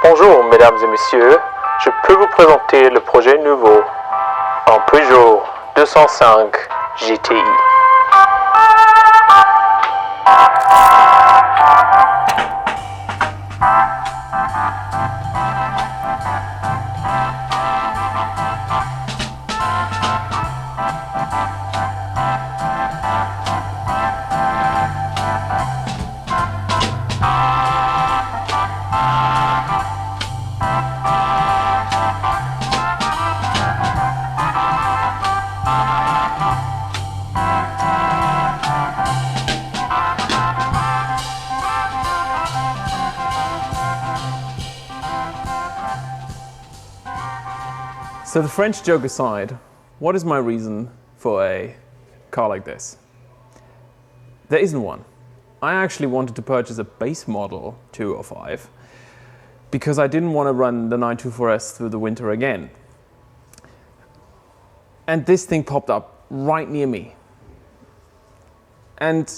Bonjour mesdames et messieurs, je peux vous présenter le projet nouveau, un Peugeot 205 GTI. So the French joke aside, what is my reason for a car like this? There isn't one. I actually wanted to purchase a base model 205 because I didn't want to run the 924S through the winter again. And this thing popped up right near me. And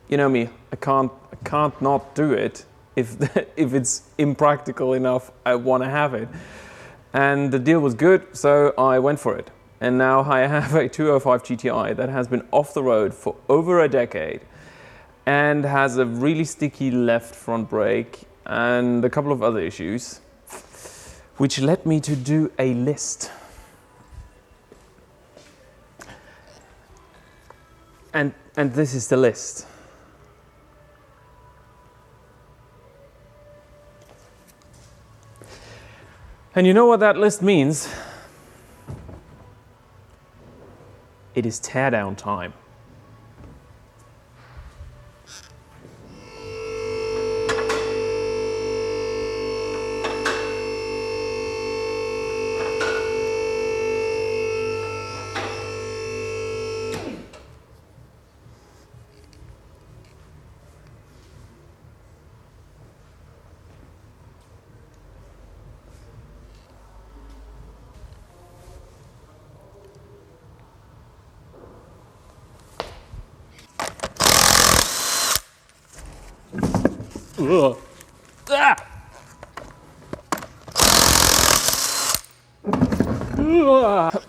you know me, I can't not do it if it's impractical enough. I want to have it. And the deal was good, so I went for it. And now I have a 205 GTI that has been off the road for over a decade and has a really sticky left front brake and a couple of other issues, which led me to do a list. And this is the list. And you know what that list means? It is teardown time. Ugh. Ah! Ugh.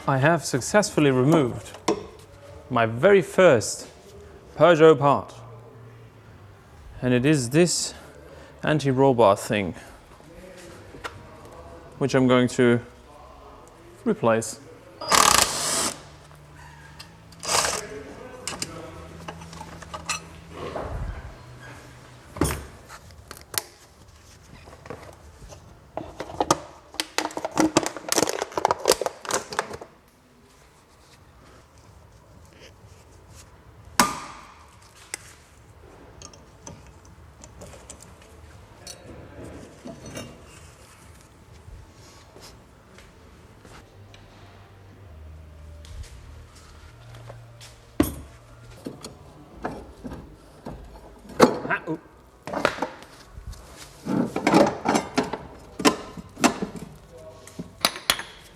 I have successfully removed my very first Peugeot part, and it is this anti-roll bar thing, which I'm going to replace.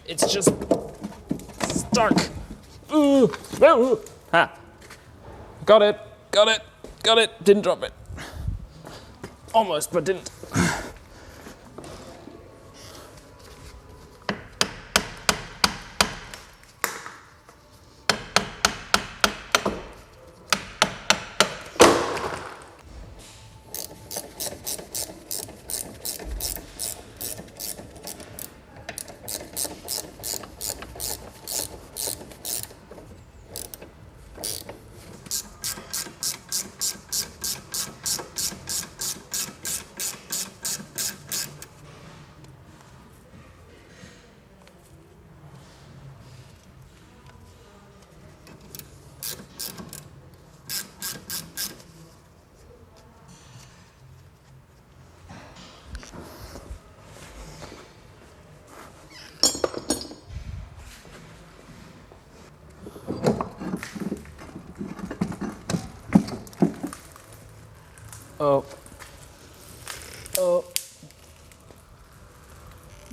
It's just stuck. Ha. Got it. Didn't drop it. Almost, but didn't. Oh,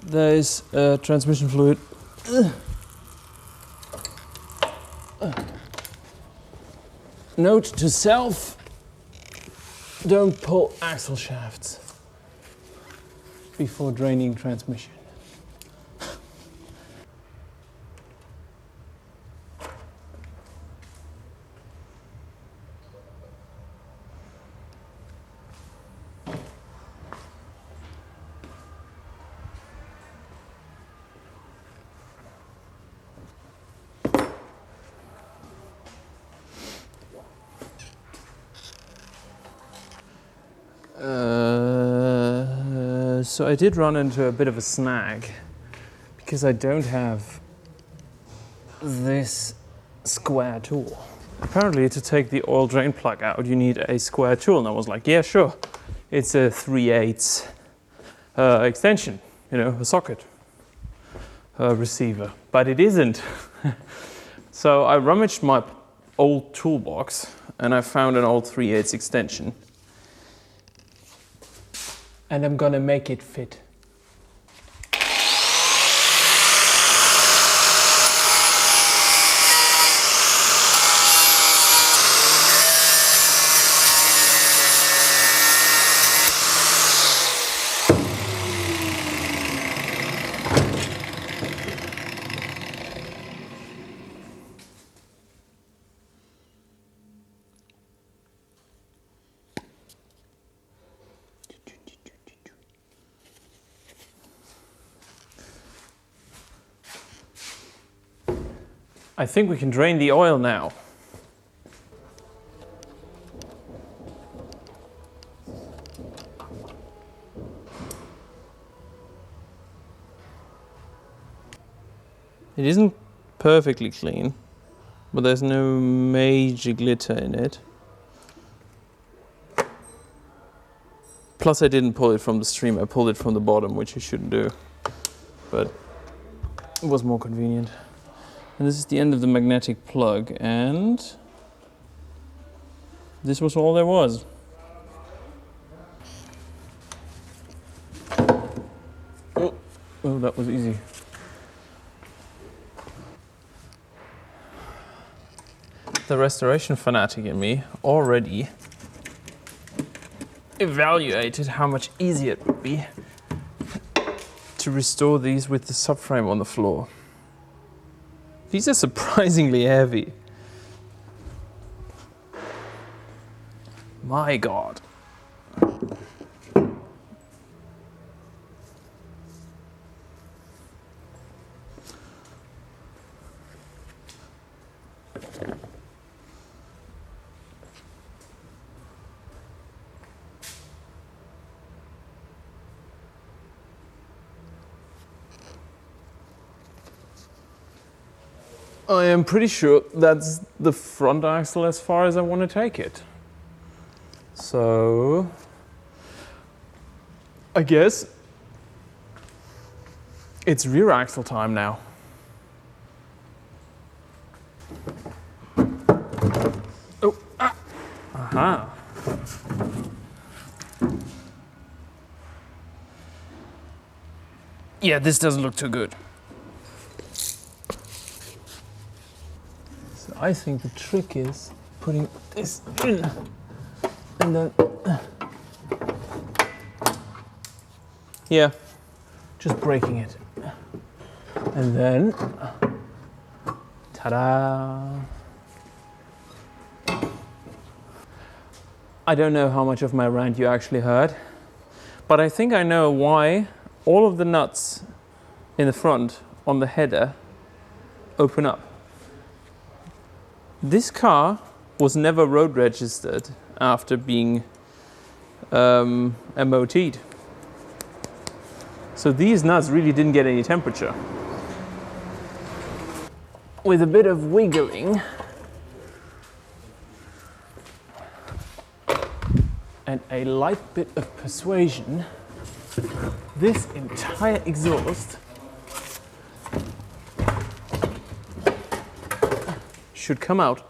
there is transmission fluid. Note to self, don't pull axle shafts before draining transmission. So I did run into a bit of a snag because I don't have this square tool. Apparently to take the oil drain plug out you need a square tool, and I was like, yeah, sure. It's a 3/8 extension, you know, a socket receiver, but it isn't. So I rummaged my old toolbox and I found an old 3/8 extension. And I'm gonna make it fit. I think we can drain the oil now. It isn't perfectly clean, but there's no major glitter in it. Plus I didn't pull it from the stream, I pulled it from the bottom, which you shouldn't do, but it was more convenient. And this is the end of the magnetic plug, and this was all there was. Oh, that was easy. The restoration fanatic in me already evaluated how much easier it would be to restore these with the subframe on the floor. These are surprisingly heavy. My God. I am pretty sure that's the front axle as far as I want to take it. So, I guess it's rear axle time now. Oh, ah, aha. Yeah, this doesn't look too good. I think the trick is putting this in and then, yeah, just breaking it. And then, ta-da! I don't know how much of my rant you actually heard, but I think I know why all of the nuts in the front on the header open up. This car was never road registered after being MOT'd. So these nuts really didn't get any temperature. With a bit of wiggling and a light bit of persuasion, this entire exhaust should come out.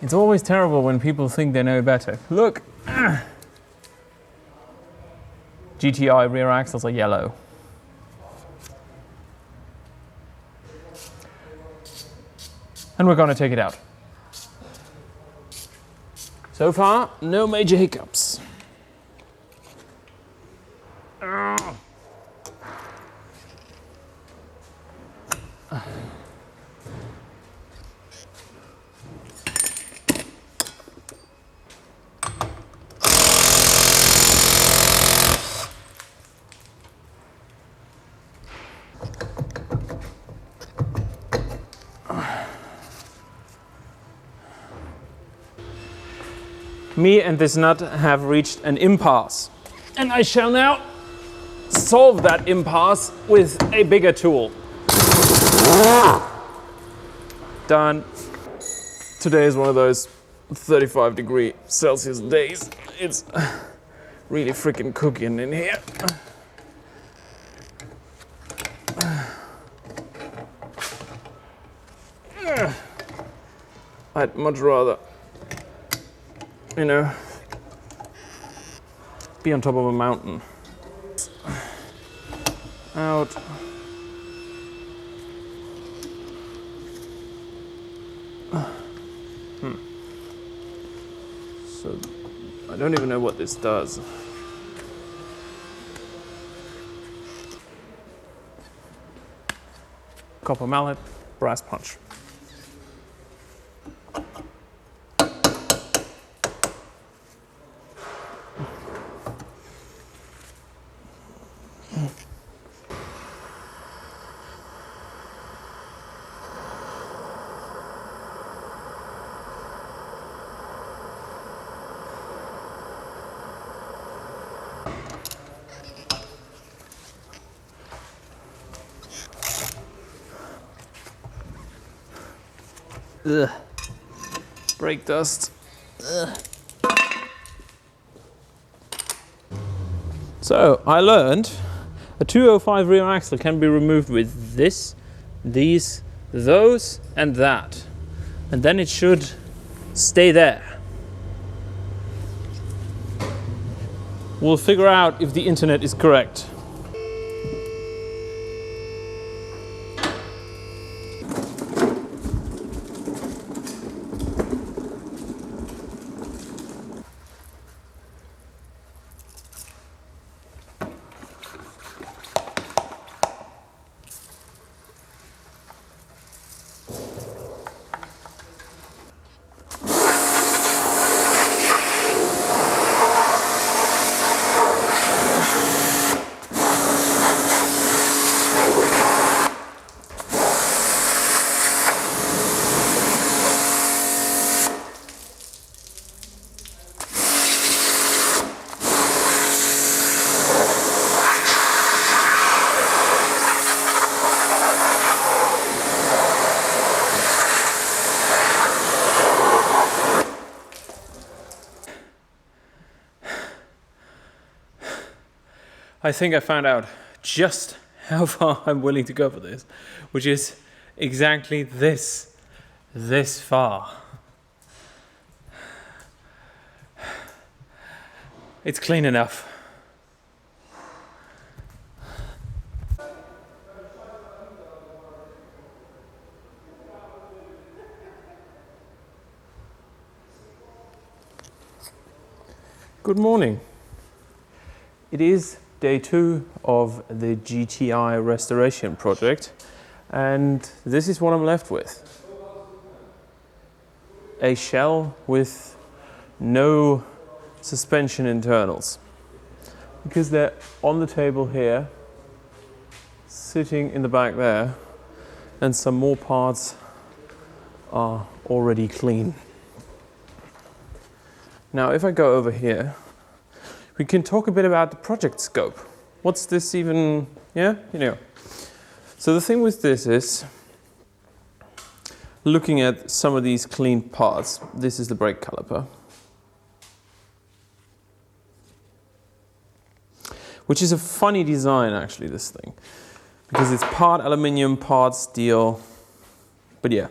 It's always terrible when people think they know better. Look! GTI rear axles are yellow. and we're going to take it out. So far, no major hiccups. Me and this nut have reached an impasse, and I shall now solve that impasse with a bigger tool. Done. Today is one of those 35°C days. It's really freaking cooking in here. I'd much rather, you know, be on top of a mountain. Out. So, I don't even know what this does. Copper mallet, brass punch. Ugh. Brake dust. Ugh. So I learned a 205 rear axle can be removed with this, these, those, and that. And then it should stay there. We'll figure out if the internet is correct. I think I found out just how far I'm willing to go for this, which is exactly this far. It's clean enough. Good morning. It is day 2 of the GTI restoration project, and this is what I'm left with. A shell with no suspension internals, because they're on the table here, sitting in the back there, and some more parts are already clean. Now if I go over here, we can talk a bit about the project scope. What's this even, yeah, you know. So the thing with this is, looking at some of these clean parts, this is the brake caliper, which is a funny design actually, this thing, because it's part aluminium, part steel, but yeah.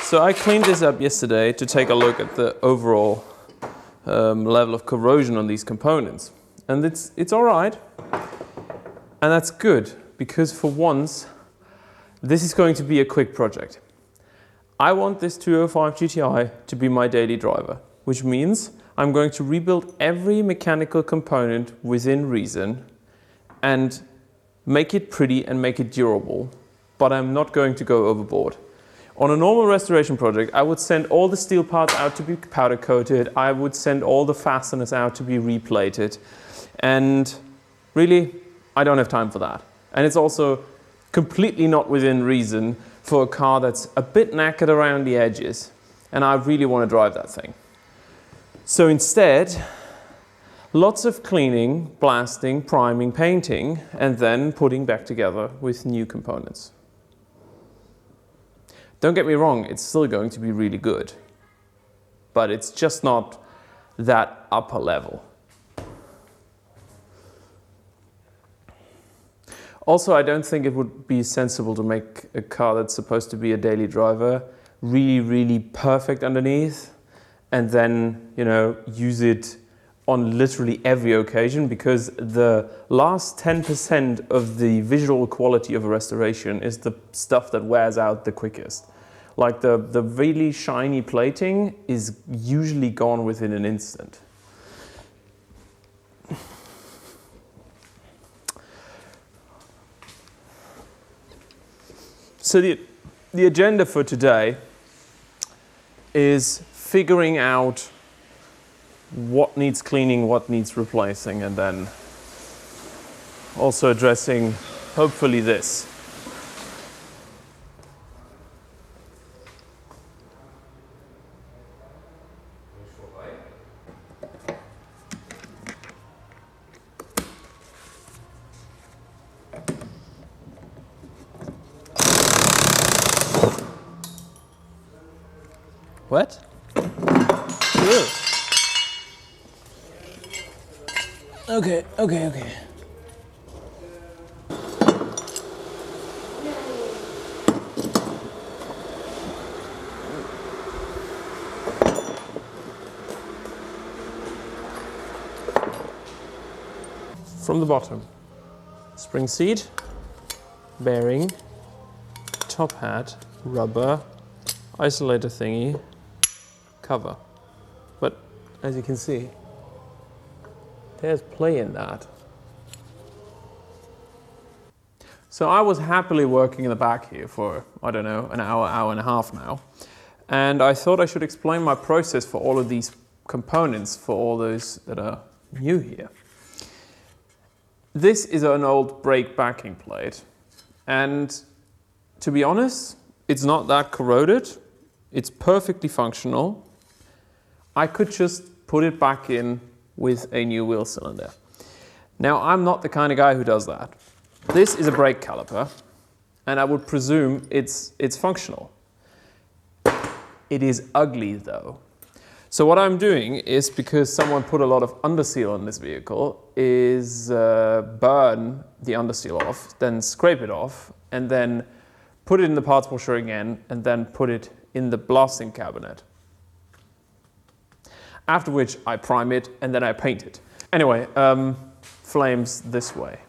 So I cleaned this up yesterday to take a look at the overall level of corrosion on these components, and it's all right, and that's good, because for once this is going to be a quick project. I want this 205 GTI to be my daily driver, which means I'm going to rebuild every mechanical component within reason and make it pretty and make it durable, but I'm not going to go overboard. On a normal restoration project, I would send all the steel parts out to be powder coated, I would send all the fasteners out to be replated, and really, I don't have time for that. And it's also completely not within reason for a car that's a bit knackered around the edges, and I really want to drive that thing. So instead, lots of cleaning, blasting, priming, painting, and then putting back together with new components. Don't get me wrong, it's still going to be really good, but it's just not that upper level. Also, I don't think it would be sensible to make a car that's supposed to be a daily driver really, really perfect underneath and then, use it on literally every occasion, because the last 10% of the visual quality of a restoration is the stuff that wears out the quickest. Like the really shiny plating is usually gone within an instant. So the agenda for today is figuring out what needs cleaning, what needs replacing, and then also addressing, hopefully, this. What? Ew. Okay. From the bottom, spring seat, bearing, top hat, rubber, isolator thingy, cover. But as you can see, there's play in that. So I was happily working in the back here for, I don't know, an hour and a half now. And I thought I should explain my process for all of these components for all those that are new here. This is an old brake backing plate. And to be honest, it's not that corroded. It's perfectly functional. I could just put it back in with a new wheel cylinder. Now, I'm not the kind of guy who does that. This is a brake caliper, and I would presume it's functional. It is ugly, though. So what I'm doing is, because someone put a lot of underseal on this vehicle, is burn the underseal off, then scrape it off, and then put it in the parts washer again, and then put it in the blasting cabinet. After which I prime it and then I paint it. Anyway, flames this way.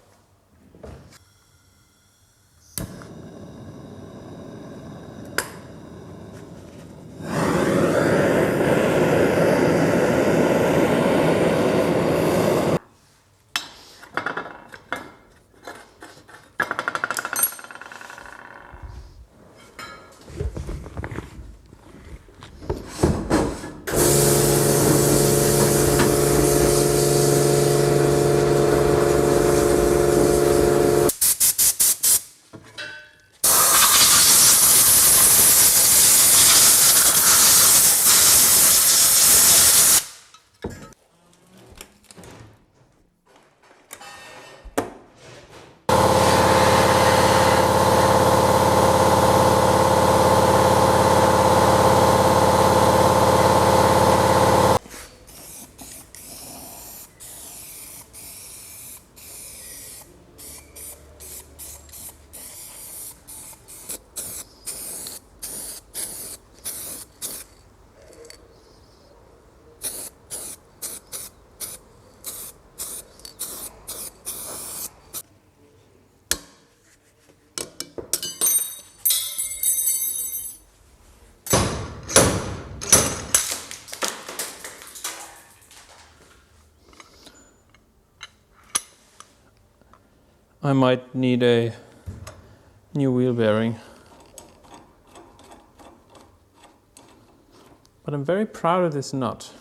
I might need a new wheel bearing. But I'm very proud of this nut.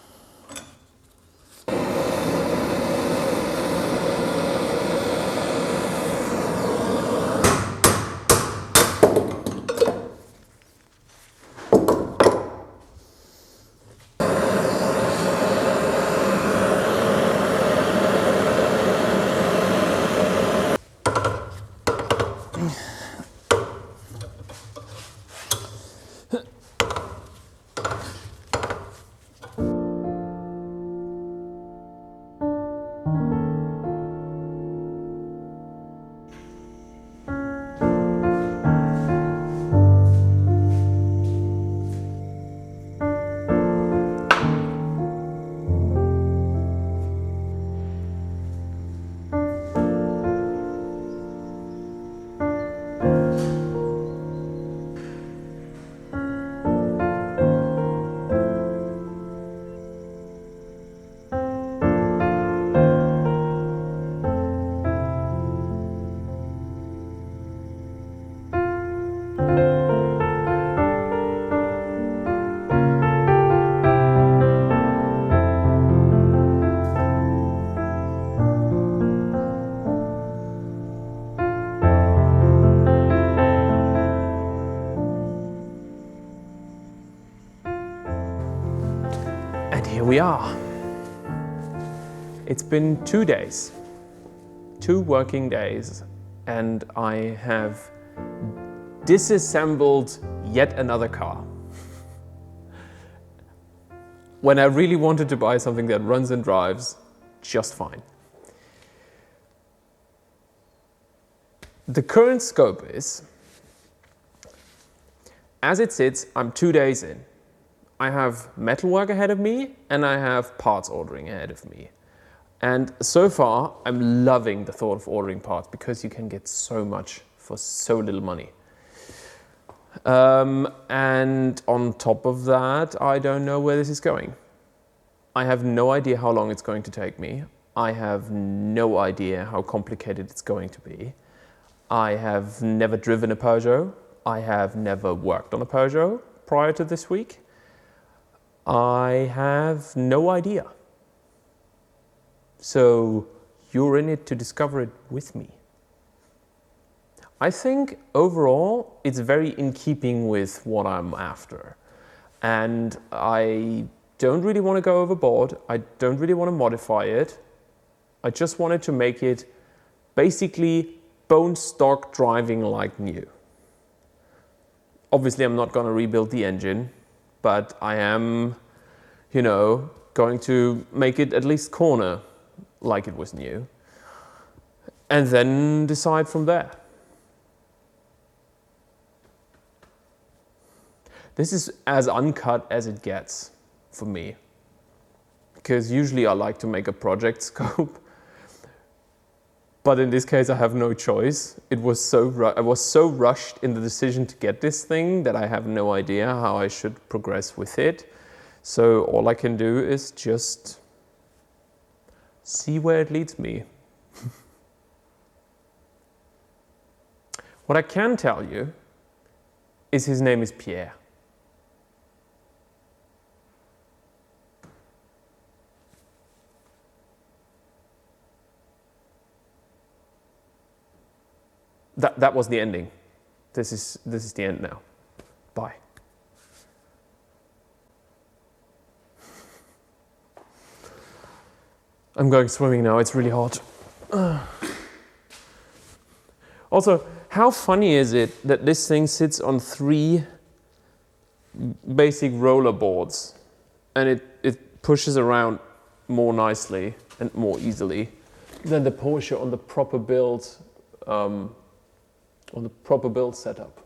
Here we are. It's been 2 days, 2 working days, and I have disassembled yet another car. When I really wanted to buy something that runs and drives just fine. The current scope is, as it sits, I'm 2 days in. I have metalwork ahead of me and I have parts ordering ahead of me. And so far, I'm loving the thought of ordering parts because you can get so much for so little money. And on top of that, I don't know where this is going. I have no idea how long it's going to take me. I have no idea how complicated it's going to be. I have never driven a Peugeot. I have never worked on a Peugeot prior to this week. I have no idea. So you're in it to discover it with me. I think overall it's very in keeping with what I'm after. And I don't really want to go overboard. I don't really want to modify it. I just wanted to make it basically bone stock driving like new. Obviously I'm not going to rebuild the engine, but I am, going to make it at least corner like it was new, and then decide from there. This is as uncut as it gets for me, because usually I like to make a project scope, but in this case I have no choice. I was so rushed in the decision to get this thing that I have no idea how I should progress with it. So all I can do is just see where it leads me. What I can tell you is his name is Pierre. That was the ending. This is the end now. Bye. I'm going swimming now, it's really hot. Also, how funny is it that this thing sits on 3 basic roller boards and it pushes around more nicely and more easily than the Porsche on the proper build setup.